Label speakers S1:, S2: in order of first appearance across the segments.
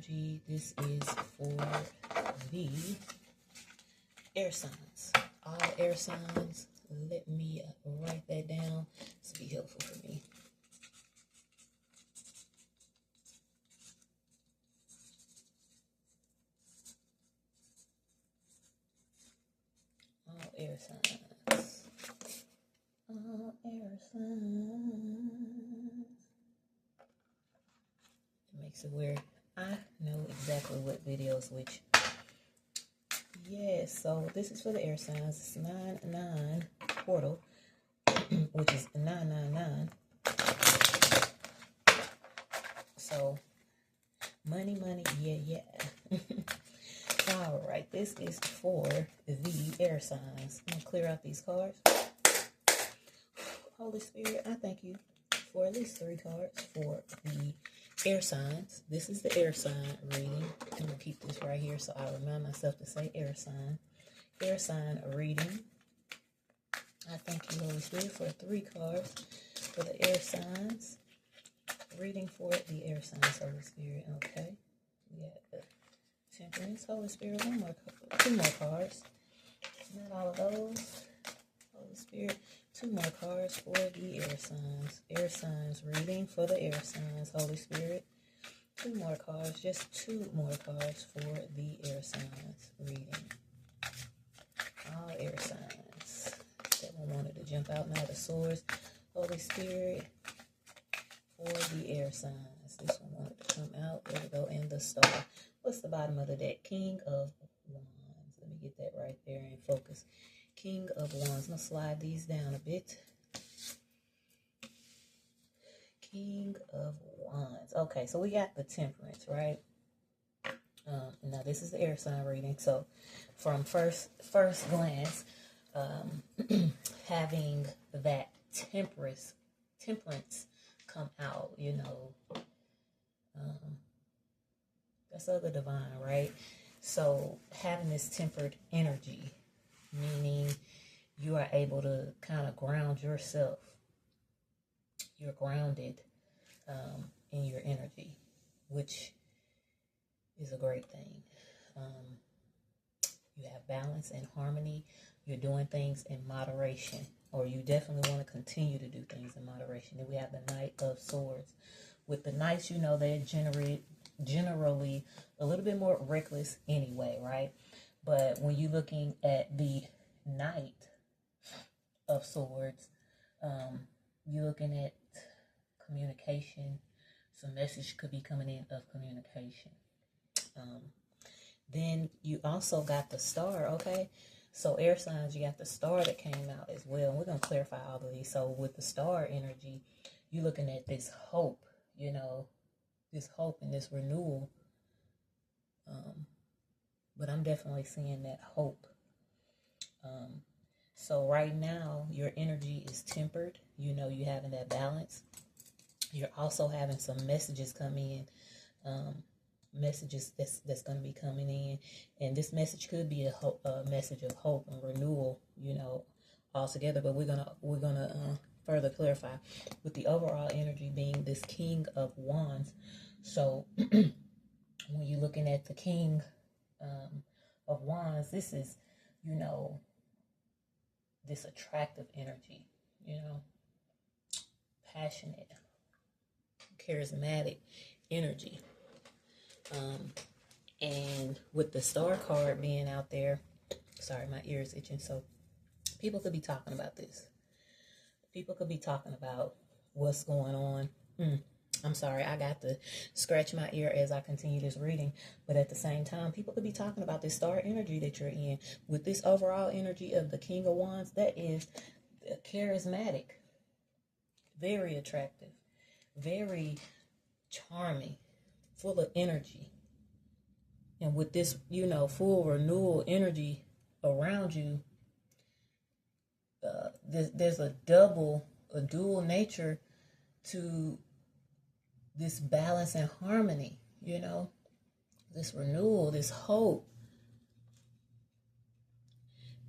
S1: energy. This is for the air signs. All air signs. Let me write that down. This will be helpful for me. All air signs. All air signs. It makes it where I know exactly what videos which. Yes, so this is for the air signs. It's 9-9 portal, which is 999. So money, yeah. All right, this is for the air signs. I'm gonna clear out these cards. Holy Spirit, I thank you for at least 3 cards for the air signs. This is the air sign reading. I'm gonna keep this right here so I remind myself to say air sign. Air sign reading. I thank you, Holy Spirit, for 3 cards for the air signs. Reading for the air signs, Holy Spirit. Okay. We got the Temperance, Holy Spirit. 2 more cards. Not all of those. Holy Spirit. 2 more cards for the air signs. Air signs reading for the air signs, Holy Spirit. 2 more cards. Just 2 more cards for the air signs reading. All air signs. That one wanted to jump out now. The swords, Holy Spirit. For the air signs. This one wanted to come out. There we go. And the star. What's the bottom of the deck? King of Wands. Let me get that right there in focus. King of Wands. I'm going to slide these down a bit. King of Wands. Okay, so we got the Temperance, right? Now, this is the air sign reading. So, from first glance, having that temperance come out, you know, that's of the divine, right? So having this tempered energy, meaning you are able to kind of ground yourself. You're grounded in your energy, which is a great thing. You have balance and harmony. You're doing things in moderation, or you definitely want to continue to do things in moderation. Then we have the Knight of Swords. With the Knights, you know, they're generally a little bit more reckless anyway, right? But when you're looking at the Knight of Swords, you're looking at communication. Some message could be coming in of communication. Then you also got the Star, okay? So air signs, you got the Star that came out as well. And we're going to clarify all of these. So with the Star energy, you're looking at this hope, you know, this hope and this renewal. But I'm definitely seeing that hope. So right now, your energy is tempered. You know, you're having that balance. You're also having some messages come in. Messages that's going to be coming in, and this message could be a message of hope and renewal, you know, altogether. But we're gonna further clarify with the overall energy being this King of Wands. So when you're looking at the King of Wands, this is, you know, this attractive energy, you know, passionate, charismatic energy. And with the Star card being out there, sorry, my ear is itching. So people could be talking about this. People could be talking about what's going on. I'm sorry, I got to scratch my ear as I continue this reading. But at the same time, people could be talking about this Star energy that you're in. With this overall energy of the King of Wands, that is charismatic, very attractive, very charming, full of energy. And with this, you know, full renewal energy around you, there's a dual nature to this balance and harmony, you know, this renewal, this hope.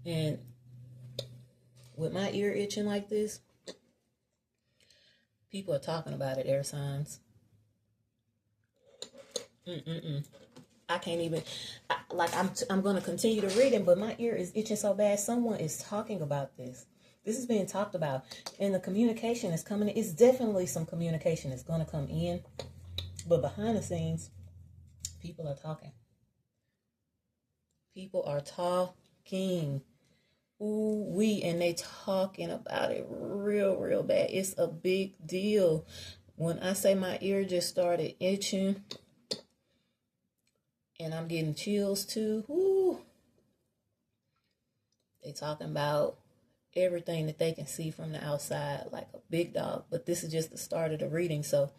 S1: And with my ear itching like this, people are talking about it, air signs. I can't even, I'm going to continue to read it, but my ear is itching so bad. Someone is talking about this. This is being talked about, and the communication is coming in. It's definitely some communication that's going to come in, but behind the scenes, people are talking. People are talking. Ooh, and they talking about it real bad. It's a big deal. When I say my ear just started itching, and I'm getting chills too. Ooh, they talking about everything that they can see from the outside like a big dog. But this is just the start of the reading, so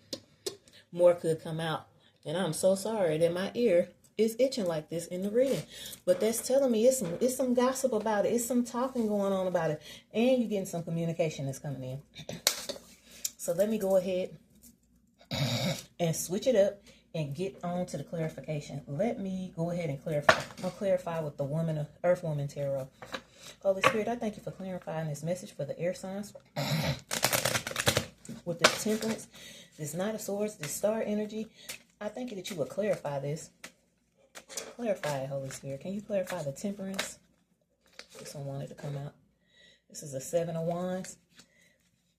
S1: more could come out. And I'm so sorry that my ear is itching like this in the reading. But that's telling me it's some gossip about it. It's some talking going on about it. And you're getting some communication that's coming in. So let me go ahead and switch it up and get on to the clarification. Let me go ahead and clarify. I'm going to clarify with the Earth Woman Tarot. Holy Spirit, I thank you for clarifying this message for the air signs. With this Temperance, this Knight of Swords, this star energy, I thank you that you will clarify this. Clarify it, Holy Spirit. Can you clarify the Temperance? This one wanted to come out. This is a 7 of Wands.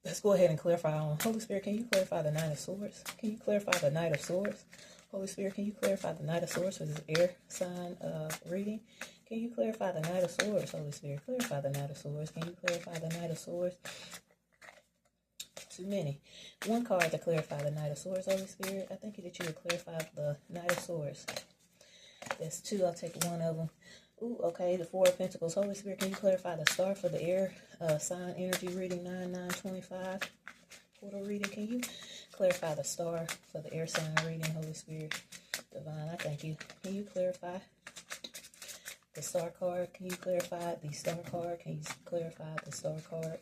S1: Let's go ahead and clarify on. Holy Spirit, can you clarify the Knight of Swords? Can you clarify the Knight of Swords? Holy Spirit, can you clarify the Knight of Swords for this air sign reading? Can you clarify the Knight of Swords, Holy Spirit? Clarify the Knight of Swords. Can you clarify the Knight of Swords? Too many. One card to clarify the Knight of Swords, Holy Spirit. I thank you that you would clarify the Knight of Swords. That's two. I'll take one of them. Ooh, okay. The Four of Pentacles. Holy Spirit, can you clarify the star for the air sign energy reading 9/9/25? Portal reading. Can you clarify the star for the air sign reading, Holy Spirit? Divine, I thank you. Can you clarify the star card? Can you clarify the star card? Can you clarify the star card?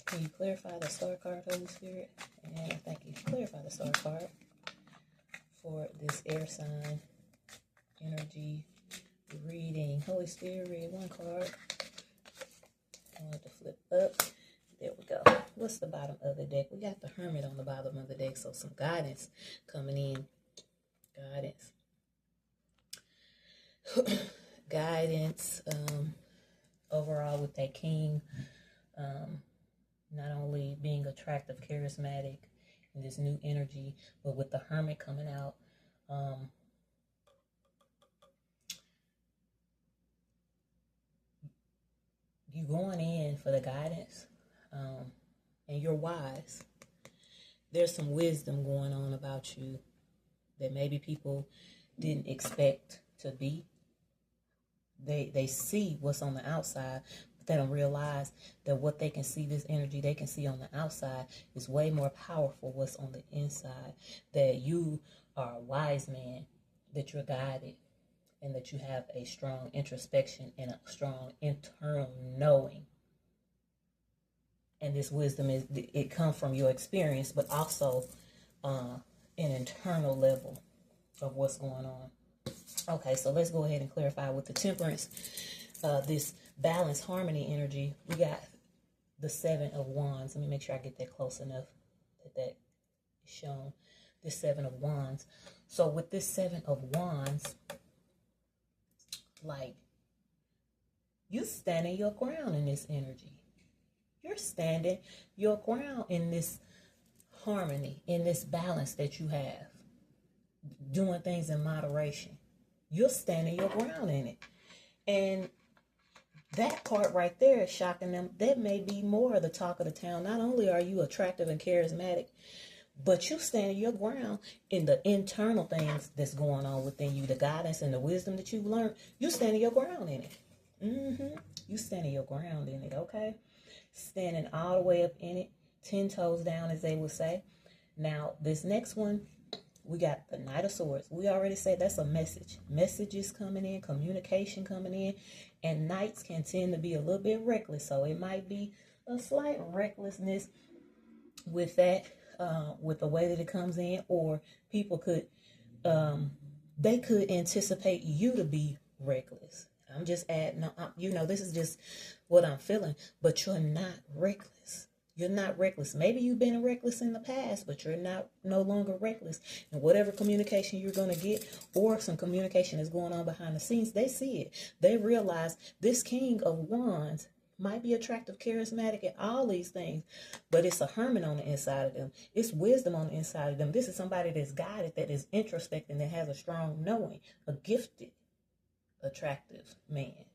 S1: Can you clarify the star card, Holy Spirit? And I thank you. Clarify the star card for this air sign energy reading. Holy Spirit, read one card. I want to flip up. There we go. What's the bottom of the deck? We got the Hermit on the bottom of the deck, so some guidance coming in. Guidance. Guidance. Overall with that King. Not only being attractive, charismatic, and this new energy, but with the Hermit coming out. You going in for the guidance, and you're wise. There's some wisdom going on about you that maybe people didn't expect to be. They see what's on the outside, but they don't realize that what they can see, this energy they can see on the outside, is way more powerful what's on the inside. That you are a wise man, that you're guided, and that you have a strong introspection and a strong internal knowing. And this wisdom it comes from your experience, but also an internal level of what's going on. Okay, so let's go ahead and clarify with the Temperance, this balance, harmony energy. We got the 7 of Wands. Let me make sure I get that close enough that is shown. This 7 of Wands. So with this 7 of Wands, like, you standing your ground in this energy. You're standing your ground in this harmony, in this balance that you have. Doing things in moderation. You're standing your ground in it. And that part right there is shocking them. That may be more of the talk of the town. Not only are you attractive and charismatic, but you stand your ground in the internal things that's going on within you, the guidance and the wisdom that you've learned. You standing your ground in it. You standing your ground in it, okay? Standing all the way up in it, 10 toes down, as they would say. Now, this next one, we got the Knight of Swords. We already said that's a message. Messages coming in, communication coming in, and knights can tend to be a little bit reckless, so it might be a slight recklessness with that. With the way that it comes in, or people could, they could anticipate you to be reckless. I'm just adding, this is just what I'm feeling, but you're not reckless. You're not reckless. Maybe you've been reckless in the past, but you're no longer reckless. And whatever communication you're going to get, or some communication is going on behind the scenes, they see it. They realize this King of Wands might be attractive, charismatic, and all these things, but it's a hermit on the inside of them. It's wisdom on the inside of them. This is somebody that's guided, that is introspective, that has a strong knowing, a gifted, attractive man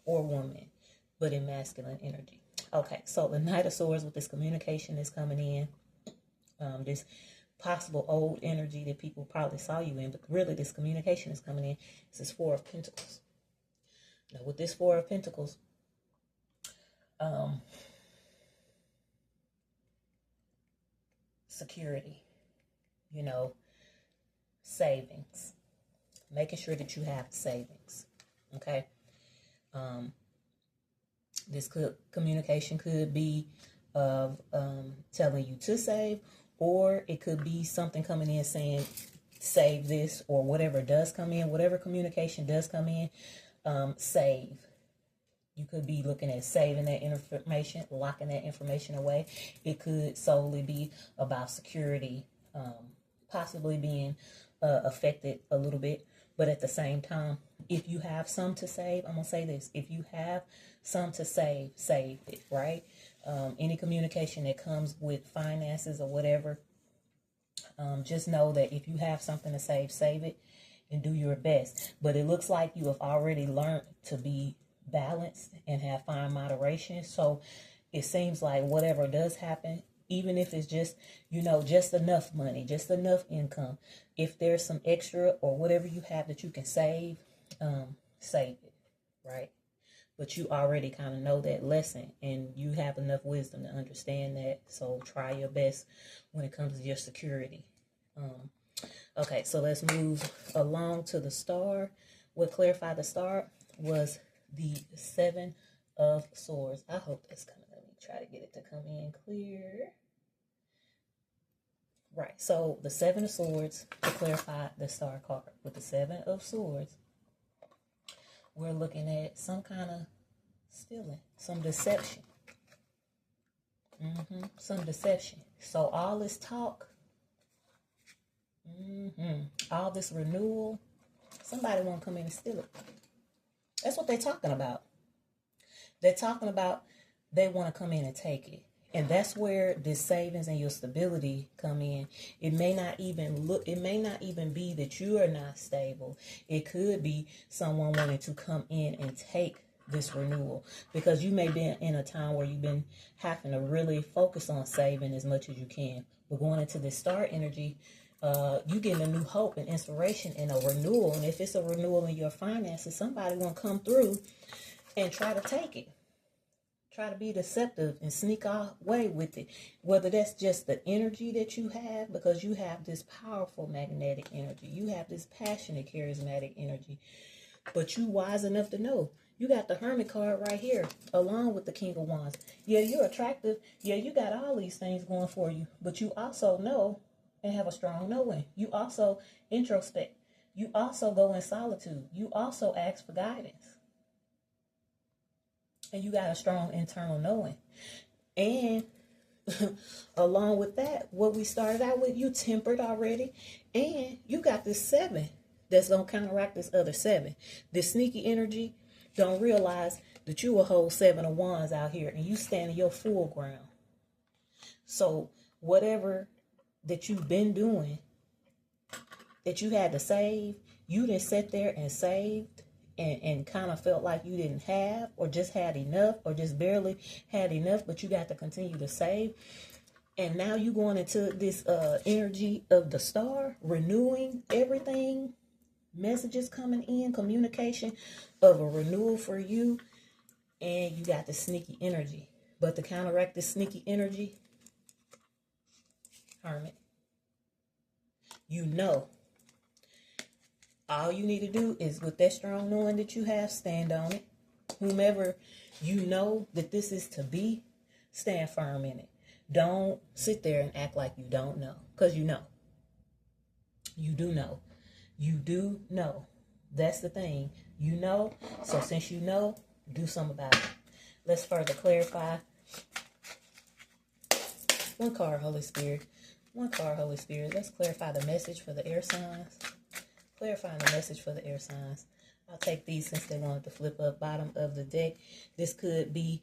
S1: or woman, but in masculine energy. Okay, so the Knight of Swords with this communication is coming in. This possible old energy that people probably saw you in, but really this communication is coming in. This is Four of Pentacles. Now with this Four of Pentacles, security, you know, savings, making sure that you have savings. Okay. This communication could be of telling you to save, or it could be something coming in saying save this, or whatever does come in, whatever communication does come in, save. You could be looking at saving that information, locking that information away. It could solely be about security, possibly being affected a little bit. But at the same time, if you have some to save, I'm going to say this. If you have some to save, save it, right? Any communication that comes with finances or whatever, just know that if you have something to save, save it and do your best. But it looks like you have already learned to be balanced and have fine moderation. So it seems like whatever does happen, even if it's just, you know, just enough money, just enough income, if there's some extra or whatever you have that you can save, save it, right? But you already kind of know that lesson, and you have enough wisdom to understand that. So try your best when it comes to your security. Okay, so let's move along to the star. What clarified the star was the Seven of Swords. I hope that's coming. Let me try to get it to come in clear. Right, so the Seven of Swords to clarify the star card. With the Seven of Swords, we're looking at some kind of stealing, some deception. Some deception. So all this talk, all this renewal, somebody want to come in and steal it. That's what they're talking about. They're talking about they want to come in and take it. And that's where this savings and your stability come in. It may not even be that you are not stable. It could be someone wanting to come in and take this renewal, because you may be in a time where you've been having to really focus on saving as much as you can. But going into this star energy, you getting a new hope and inspiration and a renewal. And if it's a renewal in your finances, somebody will come through and try to take it. Try to be deceptive and sneak away with it. Whether that's just the energy that you have, because you have this powerful magnetic energy. You have this passionate, charismatic energy. But you wise enough to know. You got the Hermit card right here, along with the King of Wands. Yeah, you're attractive. Yeah, you got all these things going for you. But you also know and have a strong knowing. You also introspect. You also go in solitude. You also ask for guidance. And you got a strong internal knowing. And along with that, what we started out with, you tempered already. And you got this 7 that's going to counteract this other 7. This sneaky energy, don't realize that you a whole 7 of Wands out here. And you stand in your full ground. So whatever that you've been doing, that you had to save, you didn't sit there and saved and kind of felt like you didn't have, or just had enough, or just barely had enough, but you got to continue to save. And now you going into this energy of the star, renewing everything, messages coming in, communication of a renewal for you, and you got the sneaky energy. But to counteract this sneaky energy, Hermit, you know, all you need to do is, with that strong knowing that you have, stand on it. Whomever you know that this is to be, stand firm in it. Don't sit there and act like you don't know, because you know. You do know. You do know. That's the thing. You know. So since you know, do something about it. Let's further clarify One card, Holy Spirit. One card, Holy Spirit. Let's clarify the message for the air signs. Clarifying the message for the air signs. I'll take these since they wanted to flip up bottom of the deck. This could be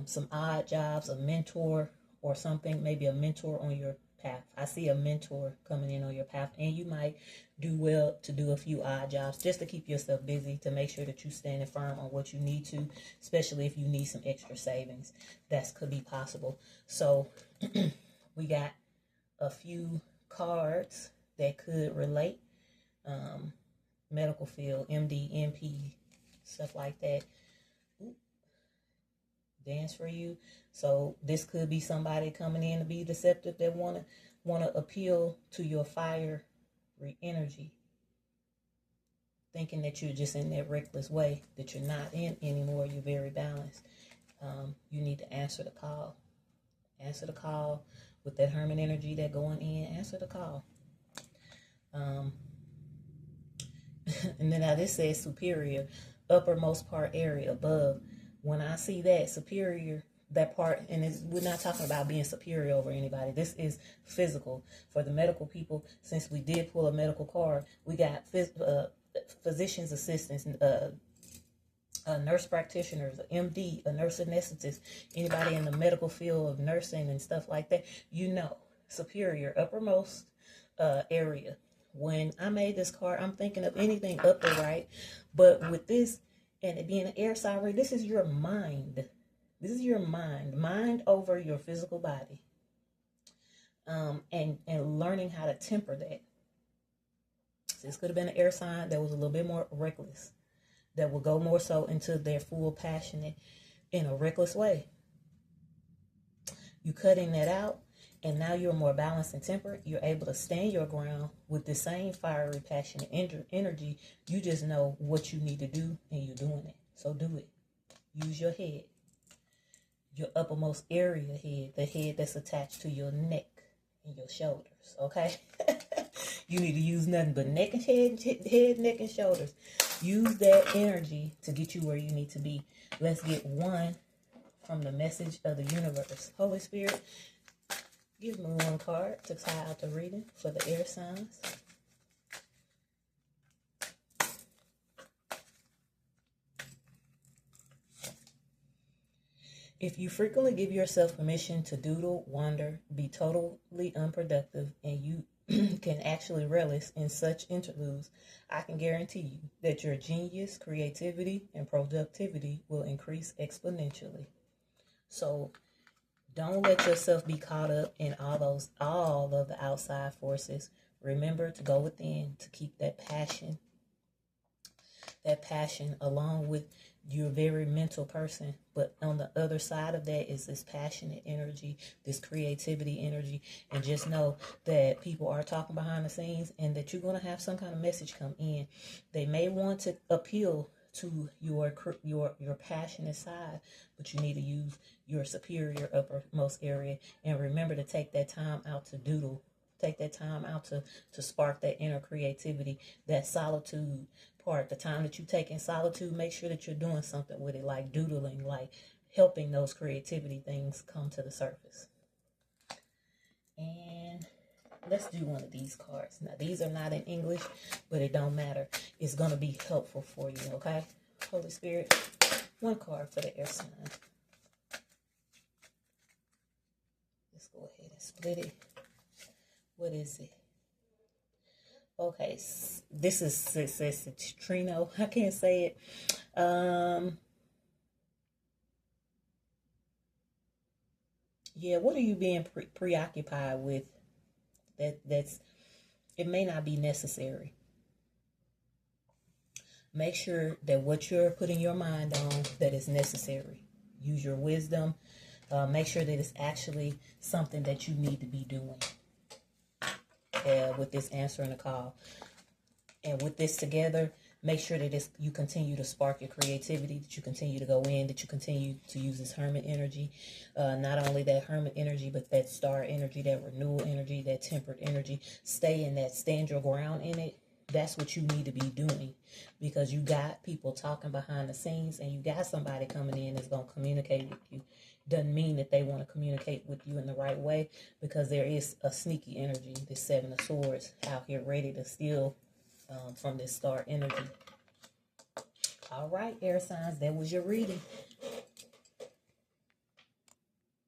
S1: some odd jobs, a mentor or something, maybe a mentor on your path. I see a mentor coming in on your path, and you might do well to do a few odd jobs just to keep yourself busy, to make sure that you standing firm on what you need to, especially if you need some extra savings. That could be possible. So we got a few cards that could relate. Medical field, MD, MP, stuff like that. Ooh. Dance for you. So this could be somebody coming in to be deceptive that wanna appeal to your fire energy, thinking that you're just in that reckless way, that you're not in anymore. You're very balanced. You need to answer the call. Answer the call with that hermit energy that going in. Answer the call. And then now this says superior, uppermost part area above. When I see that superior, that part, and we're not talking about being superior over anybody. This is physical. For the medical people, since we did pull a medical card, we got physician's assistants, nurse practitioners, MD, a nurse anesthetist, anybody in the medical field of nursing and stuff like that. You know, superior, uppermost area. When I made this card, I'm thinking of anything upper, right? But with this, and it being an air sign, this is your mind. This is your mind over your physical body. And learning how to temper that. So this could have been an air sign that was a little bit more reckless, that will go more so into their full passionate in a reckless way. You cutting that out, and now you're more balanced and tempered. You're able to stand your ground with the same fiery, passionate energy. You just know what you need to do, and you're doing it. So do it. Use your head, your uppermost area head, the head that's attached to your neck and your shoulders, okay? You need to use nothing but neck and head, neck, and shoulders. Use that energy to get you where you need to be. Let's get one from the message of the universe. Holy Spirit, give me one card to tie out the reading for the air signs. If you frequently give yourself permission to doodle, wander, be totally unproductive, and you can actually relish in such interludes, I can guarantee you that your genius, creativity, and productivity will increase exponentially. So don't let yourself be caught up in all of the outside forces. Remember to go within, to keep that passion along with you're a very mental person, but on the other side of that is this passionate energy, this creativity energy, and just know that people are talking behind the scenes and that you're going to have some kind of message come in. They may want to appeal to your passionate side, but you need to use your superior uppermost area, and remember to take that time out to doodle. Take that time out to spark that inner creativity, that solitude part. The time that you take in solitude, make sure that you're doing something with it, like doodling, like helping those creativity things come to the surface. And let's do one of these cards. Now, these are not in English, but it don't matter. It's going to be helpful for you, okay? Holy Spirit, one card for the air sign. Let's go ahead and split it. What is it? Okay, this says Trino. I can't say it. Yeah, what are you being preoccupied with? It may not be necessary. Make sure that what you're putting your mind on, that is necessary. Use your wisdom. Make sure that it's actually something that you need to be doing. With this answering the call, and with this together, make sure that you continue to spark your creativity, that you continue to go in, that you continue to use this hermit energy, not only that hermit energy, but that star energy, that renewal energy, that tempered energy. Stay in that, stand your ground in it. That's what you need to be doing, because you got people talking behind the scenes, and you got somebody coming in that's going to communicate with you, doesn't mean that they want to communicate with you in the right way, because there is a sneaky energy, this Seven of Swords out here ready to steal from this star energy. All right, air signs, that was your reading.